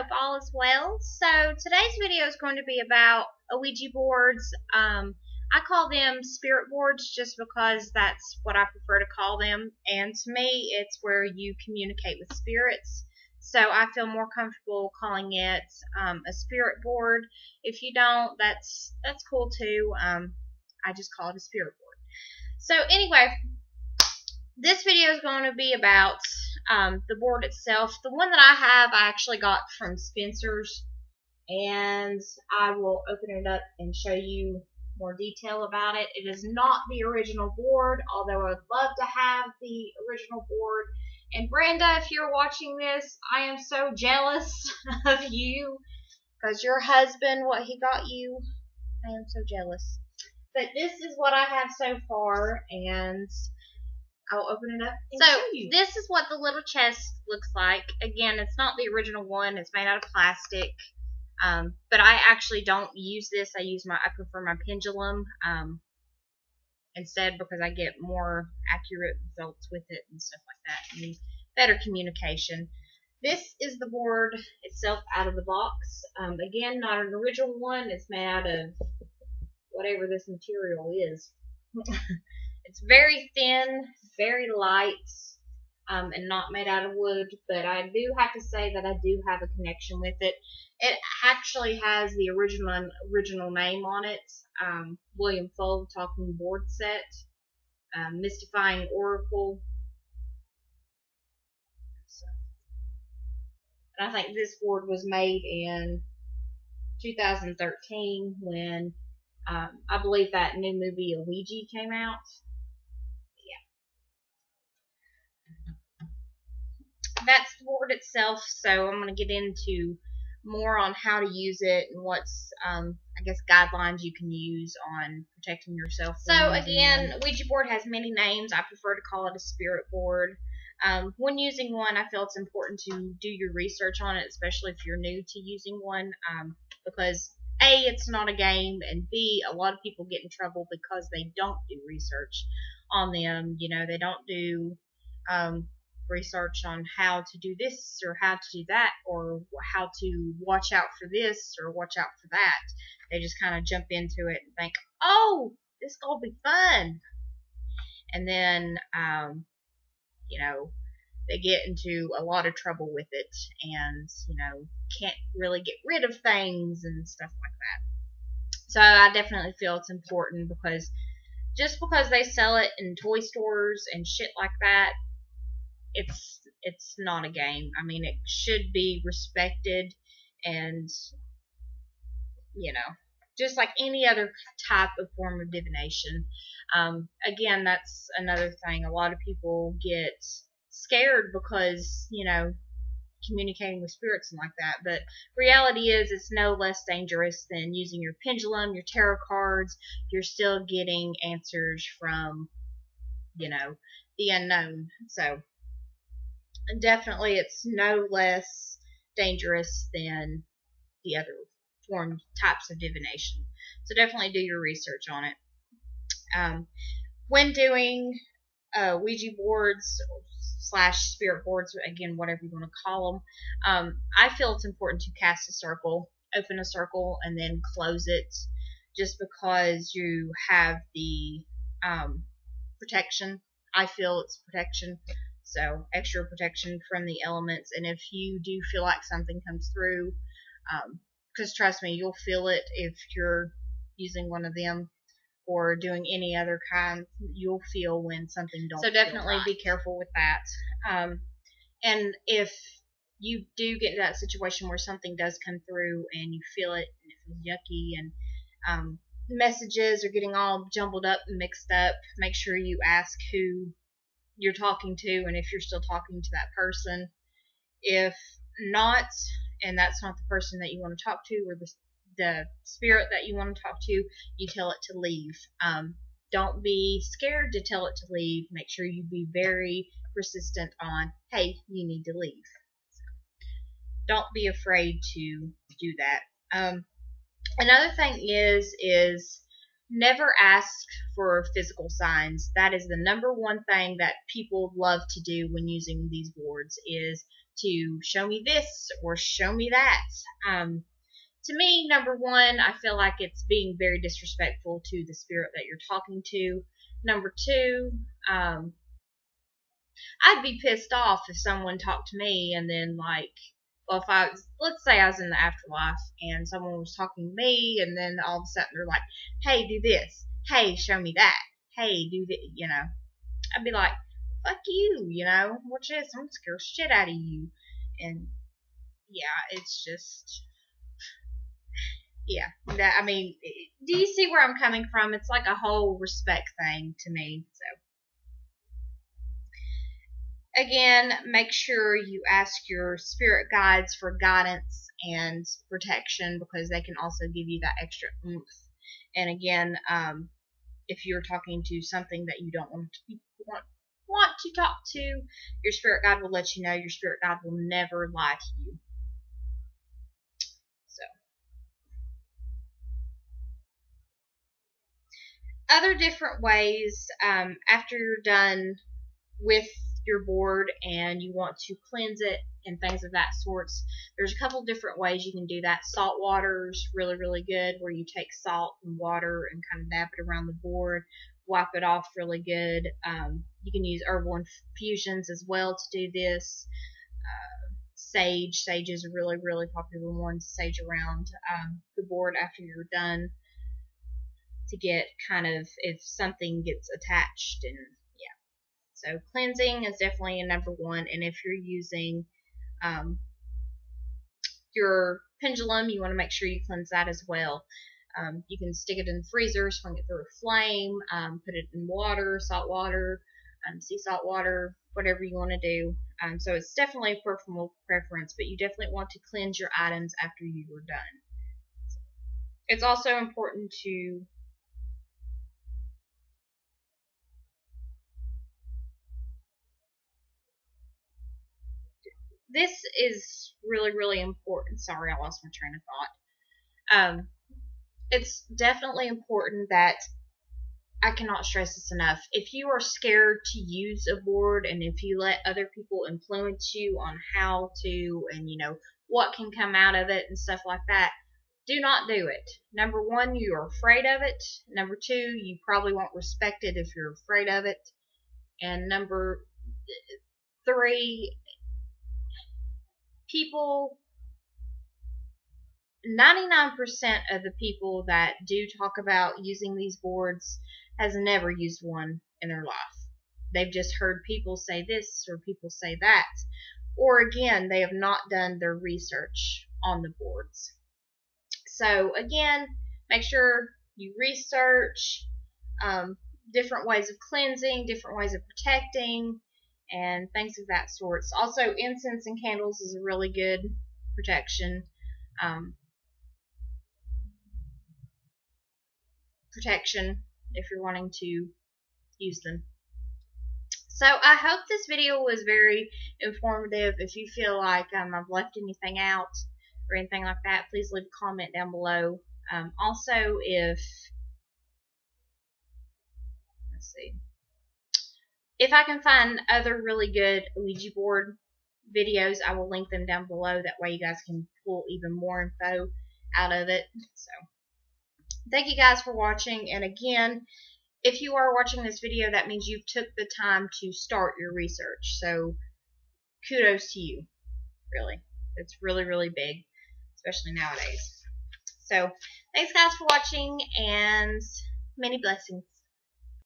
hope all is well. So today's video is going to be about ouija boards. I call them spirit boards just because that's what I prefer to call them, and to me it's where you communicate with spirits. So I feel more comfortable calling it a spirit board. If you don't, that's cool too. I just call it a spirit board. So anyway, this video is going to be about the board itself. The one that I have, I actually got from Spencer's, and I will open it up and show you more detail about it. It is not the original board, although I'd love to have the original board. And Brenda, if you're watching this, I am so jealous of you, because your husband, what he got you, I am so jealous. But this is what I have so far, and I'll open it up and show you. This is what the little chest looks like. Again, it's not the original one. It's made out of plastic. But I actually don't use this. I prefer my pendulum instead, because I get more accurate results with it and stuff like that, and better communication. This is the board itself out of the box. Again, not an original one. It's made out of whatever this material is. It's very thin, very light, and not made out of wood, but I do have to say that I do have a connection with it. It actually has the original name on it, William Fold Talking Board Set, Mystifying Oracle. So, and I think this board was made in 2013 when I believe that new movie Ouija came out. That's the board itself, so I'm going to get into more on how to use it and what's, I guess, guidelines you can use on protecting yourself. So again, Ouija board has many names. I prefer to call it a spirit board. When using one, I feel it's important to do your research on it, especially if you're new to using one, because A, it's not a game, and B, a lot of people get in trouble because they don't do research on them. You know, they don't do research on how to do this or how to do that, or how to watch out for this or watch out for that. They just kind of jump into it and think, oh, this is gonna be fun, and then you know, they get into a lot of trouble with it, and you know, can't really get rid of things and stuff like that. So I definitely feel it's important, because just because they sell it in toy stores and shit like that, it's not a game. I mean, it should be respected, and you know, just like any other type of form of divination. Again, that's another thing. A lot of people get scared because, you know, communicating with spirits and like that, but reality is it's no less dangerous than using your pendulum, your tarot cards. You're still getting answers from, you know, the unknown. So definitely it's no less dangerous than the other types of divination. So definitely do your research on it. When doing Ouija boards / spirit boards, again, whatever you want to call them, I feel it's important to cast a circle, open a circle, and then close it, just because you have the protection. I feel it's protection. So extra protection from the elements. And if you do feel like something comes through, because trust me, you'll feel it if you're using one of them or doing any other kind. You'll feel when something don't. So definitely be careful with that. And if you do get into that situation where something does come through and you feel it and it feels yucky, and messages are getting all jumbled up and mixed up, make sure you ask who you're talking to, and if you're still talking to that person. If not, and that's not the person that you want to talk to, or the spirit that you want to talk to, you tell it to leave. Don't be scared to tell it to leave. Make sure you be very persistent on, hey, you need to leave. So, don't be afraid to do that. Another thing is never ask for physical signs. That is the #1 thing that people love to do when using these boards, is to show me this or show me that. To me, number one, I feel like it's being very disrespectful to the spirit that you're talking to. Number two, I'd be pissed off if someone talked to me and then, like, well, let's say I was in the afterlife and someone was talking to me and then all of a sudden they're like, hey, do this. Hey, show me that. Hey, do that, you know. I'd be like, fuck you, you know. Watch this. I'm going to scare the shit out of you. And, yeah, it's just, yeah. I mean, do you see where I'm coming from? It's like a whole respect thing to me, so. Again, make sure you ask your spirit guides for guidance and protection because they can also give you that extra oomph. And again, if you're talking to something that you don't want to talk to, your spirit guide will let you know. Your spirit guide will never lie to you. So, other different ways after you're done with your board and you want to cleanse it and things of that sorts, there's a couple different ways you can do that. Salt water is really, really good, where you take salt and water and kind of dab it around the board, wipe it off really good. You can use herbal infusions as well to do this. Sage is a really, really popular one to sage around the board after you're done, to get kind of if something gets attached. And so cleansing is definitely a number one. And if you're using your pendulum, you want to make sure you cleanse that as well. You can stick it in the freezer, swing it through a flame, put it in water, salt water, sea salt water, whatever you want to do. So it's definitely a personal preference, but you definitely want to cleanse your items after you are done. It's also important to this is really, really important. Sorry, I lost my train of thought. It's definitely important that I cannot stress this enough. If you are scared to use a board and if you let other people influence you on how to and, you know, what can come out of it and stuff like that, do not do it. Number one, you are afraid of it. Number two, you probably won't respect it if you're afraid of it. And number three, people, 99% of the people that do talk about using these boards has never used one in their life. They've just heard people say this or people say that. Or again, they have not done their research on the boards. So again, make sure you research different ways of cleansing, different ways of protecting, and things of that sort. Also, incense and candles is a really good protection. If you're wanting to use them. So I hope this video was very informative. If you feel like I've left anything out or anything like that, please leave a comment down below. Also, if I can find other really good Ouija board videos, I will link them down below. That way you guys can pull even more info out of it. So thank you guys for watching, and again, if you are watching this video, that means you took the time to start your research, so kudos to you, really. It's really, really big, especially nowadays. So, thanks guys for watching, and many blessings.